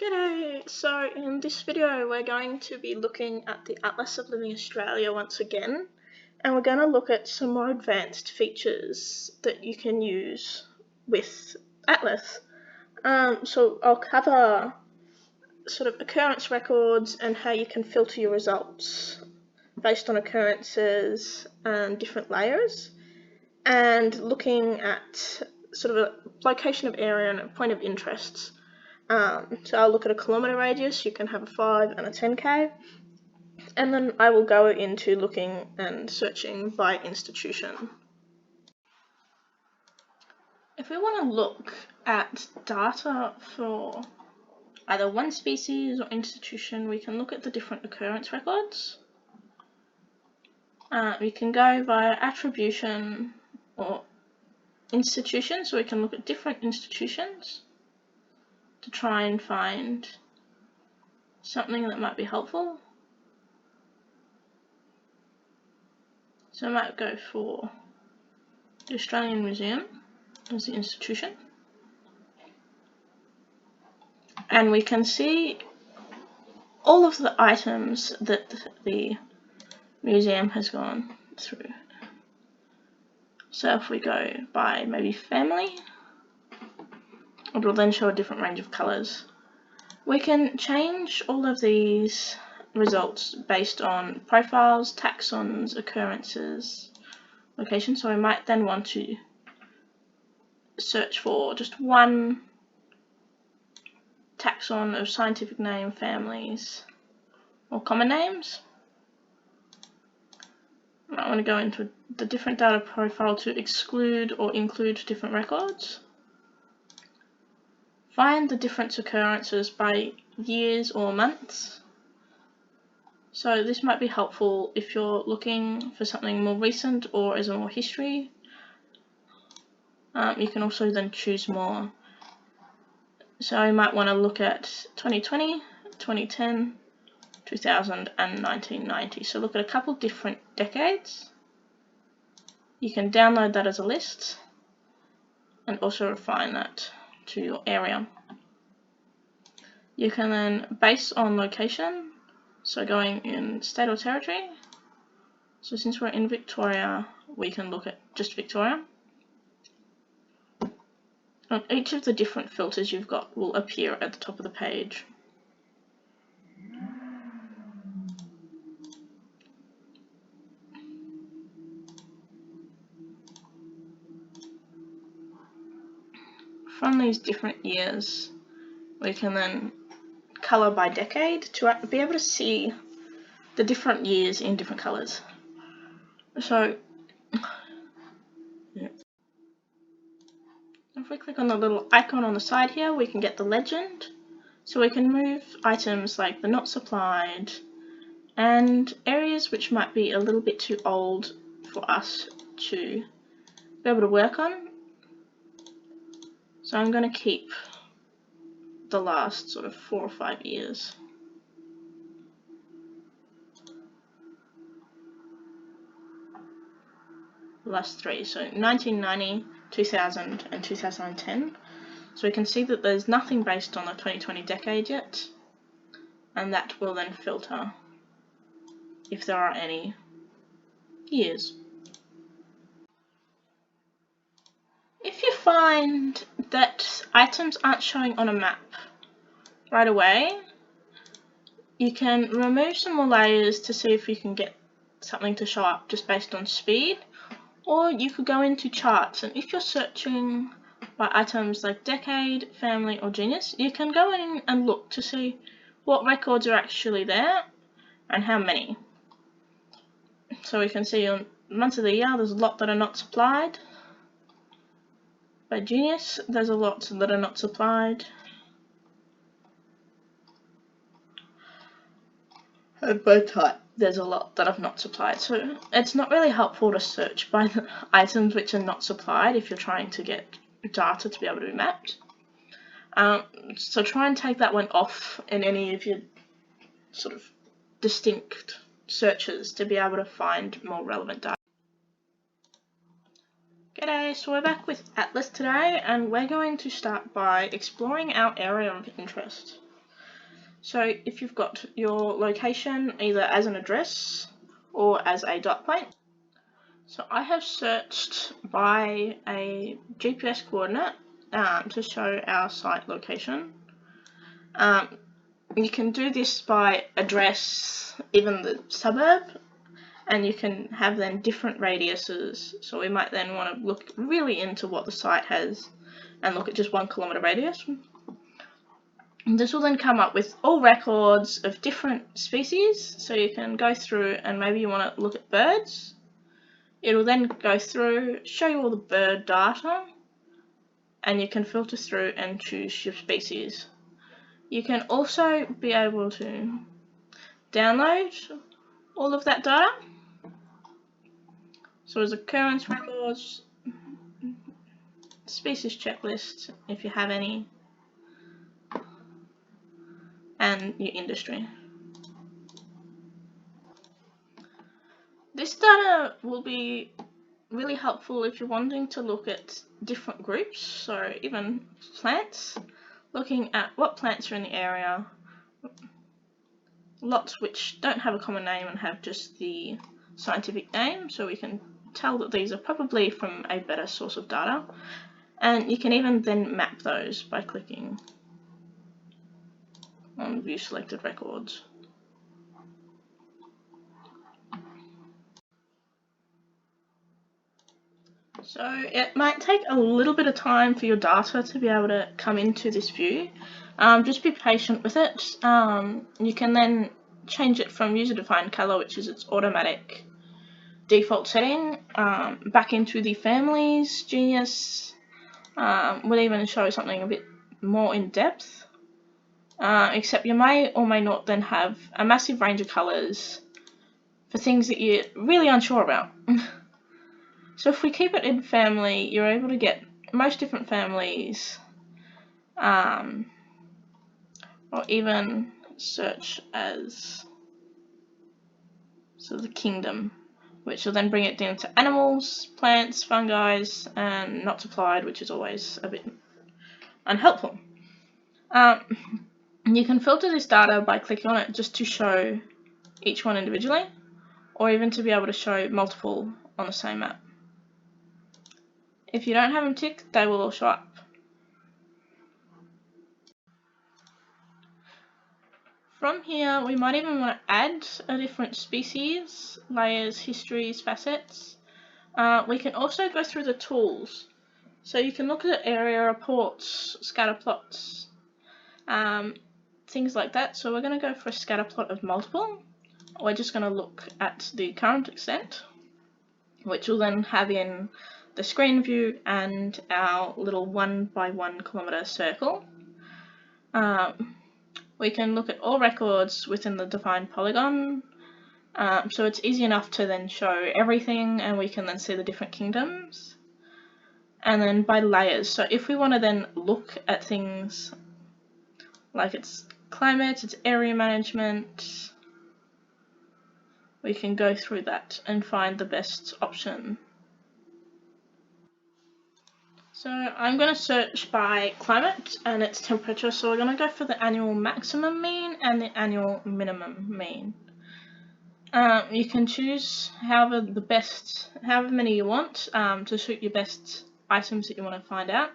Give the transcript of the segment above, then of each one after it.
G'day! So in this video we're going to be looking at the Atlas of Living Australia once again, and we're going to look at some more advanced features that you can use with Atlas. So I'll cover sort of occurrence records and how you can filter your results based on occurrences and different layers, and looking at sort of a location of area and a point of interest. So I'll look at a kilometre radius. You can have a 5 and a 10k, and then I will go into looking and searching by institution. If we want to look at data for either one species or institution, we can look at the different occurrence records. We can go via attribution or institution, so we can look at different institutions to try and find something that might be helpful. So I might go for the Australian Museum as the institution, and we can see all of the items that the museum has gone through. So if we go by maybe family, it will then show a different range of colours. We can change all of these results based on profiles, taxons, occurrences, location. So we might then want to search for just one taxon of scientific name, families, or common names. I want to go into the different data profile to exclude or include different records. Find the different occurrences by years or months. So this might be helpful if you're looking for something more recent or as a more history. You can also then choose more. So you might want to look at 2020, 2010, 2000 and 1990. So look at a couple different decades. You can download that as a list and also refine that to your area. You can then base on location, so going in state or territory. So since we're in Victoria, we can look at just Victoria. And each of the different filters you've got will appear at the top of the page. From these different years, we can then colour by decade to be able to see the different years in different colours. So if we click on the little icon on the side here, we can get the legend. So we can move items like the not supplied and areas which might be a little bit too old for us to be able to work on. So I'm going to keep the last sort of 4 or 5 years. The last 3, so 1990, 2000 and 2010. So we can see that there's nothing based on the 2020 decade yet, and that will then filter if there are any years. If you find that items aren't showing on a map right away, you can remove some more layers to see if you can get something to show up just based on speed, or you could go into charts, and if you're searching by items like decade, family or genius, you can go in and look to see what records are actually there and how many. So we can see on months of the year there's a lot that are not supplied. By genius, there's a lot that are not supplied. And by type, there's a lot that I've not supplied. So it's not really helpful to search by the items which are not supplied if you're trying to get data to be able to be mapped. So try and take that one off in any of your sort of distinct searches to be able to find more relevant data. G'day, so we're back with Atlas today, and we're going to start by exploring our area of interest. So if you've got your location either as an address or as a dot point. So I have searched by a GPS coordinate to show our site location. You can do this by address, even the suburb, and you can have then different radiuses. So we might then want to look really into what the site has and look at just 1 kilometre radius. And this will then come up with all records of different species, so you can go through and maybe you want to look at birds. It will then go through, show you all the bird data, and you can filter through and choose your species. You can also be able to download all of that data. So as occurrence records, species checklist if you have any, and your industry. This data will be really helpful if you're wanting to look at different groups, so even plants, looking at what plants are in the area, lots which don't have a common name and have just the scientific name, so we can tell that these are probably from a better source of data. And you can even then map those by clicking on View Selected Records. So it might take a little bit of time for your data to be able to come into this view. Just be patient with it. You can then change it from user defined color, which is its automatic default setting, back into the families. Genius would even show something a bit more in depth, except you may or may not then have a massive range of colors for things that you're really unsure about. So if we keep it in family, you're able to get most different families, or even search as the kingdom, which will then bring it down to animals, plants, fungi, and not supplied, which is always a bit unhelpful. You can filter this data by clicking on it just to show each one individually, or even to be able to show multiple on the same map. If you don't have them ticked, they will all show up. From here, we might even want to add a different species, layers, histories, facets. We can also go through the tools. So you can look at area reports, scatter plots, things like that. So we're going to go for a scatter plot of multiple. We're just going to look at the current extent, which will then have in the screen view and our little 1 by 1 kilometre circle. We can look at all records within the defined polygon, so it's easy enough to then show everything, and we can then see the different kingdoms. And then by layers, so if we want to then look at things like its climate, its area management, we can go through that and find the best option. So I'm going to search by climate and its temperature, so we're going to go for the annual maximum mean and the annual minimum mean. You can choose however many you want to suit your best items that you want to find out.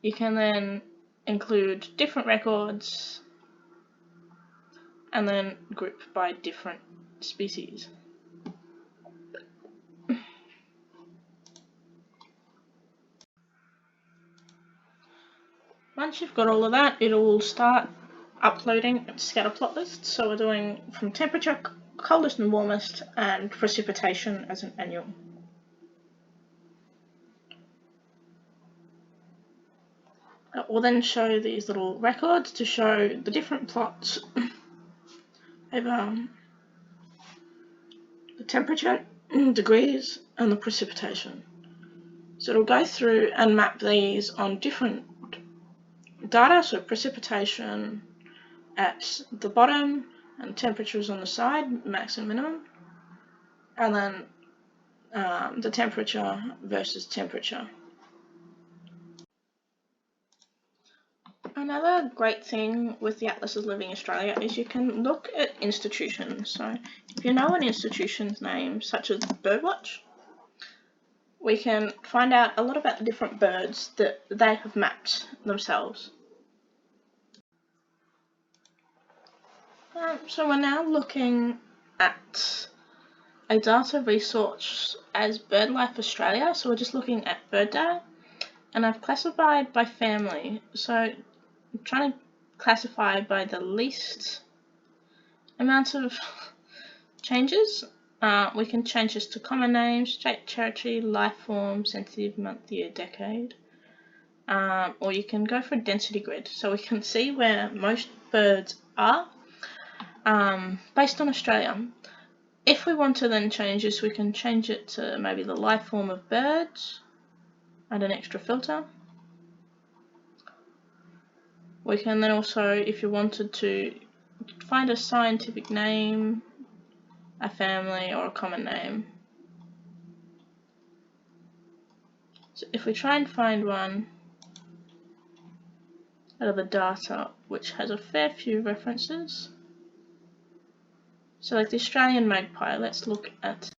You can then include different records and then group by different species. Once you've got all of that, it will start uploading its scatter plot list. So we're doing from temperature, coldest and warmest, and precipitation as an annual. It will then show these little records to show the different plots over the temperature, degrees, and the precipitation. So it'll go through and map these on different data, so precipitation at the bottom and temperatures on the side, max and minimum, and then the temperature versus temperature. Another great thing with the Atlas of Living Australia is you can look at institutions. So if you know an institution's name, such as Birdwatch, we can find out a lot about the different birds that they have mapped themselves. So we're now looking at a data resource as BirdLife Australia. So we're just looking at bird data, and I've classified by family. So I'm trying to classify by the least amount of changes. We can change this to common names, state, territory, life form, sensitive, month, year, decade. Or you can go for a density grid, so we can see where most birds are based on Australia. If we want to then change this, we can change it to maybe the life form of birds, add an extra filter. We can then also, if you wanted to, find a scientific name, a family, or a common name. So if we try and find one out of the data which has a fair few references, so like the Australian magpie, let's look at.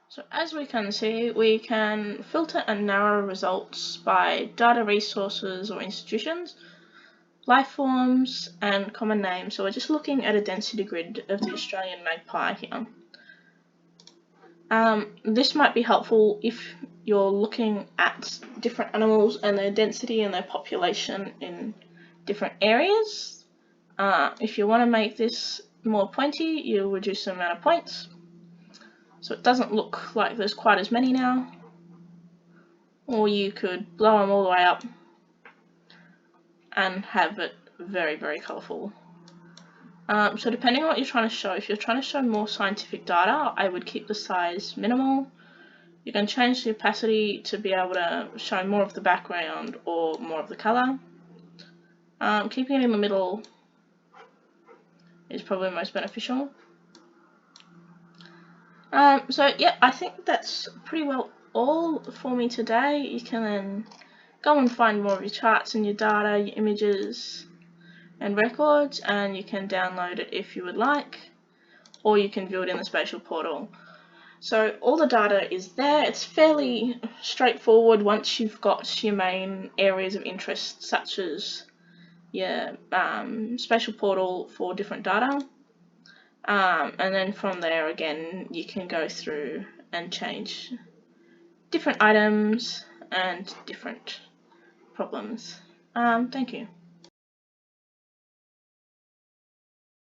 So as we can see, we can filter and narrow results by data resources or institutions, life forms, and common names. So we're just looking at a density grid of the Australian magpie here. This might be helpful if you're looking at different animals and their density and their population in different areas. If you want to make this more pointy, you'll reduce the amount of points, so it doesn't look like there's quite as many now. Or you could blow them all the way up and have it very, very colourful. So depending on what you're trying to show, if you're trying to show more scientific data, I would keep the size minimal. You can change the opacity to be able to show more of the background or more of the colour. Keeping it in the middle is probably most beneficial. So yeah, I think that's pretty well all for me today. You can then go and find more of your charts and your data, your images and records, and you can download it if you would like, or you can view it in the spatial portal. So all the data is there. It's fairly straightforward once you've got your main areas of interest, such as your spatial portal for different data. And then from there, again, you can go through and change different items and different problems. Thank you.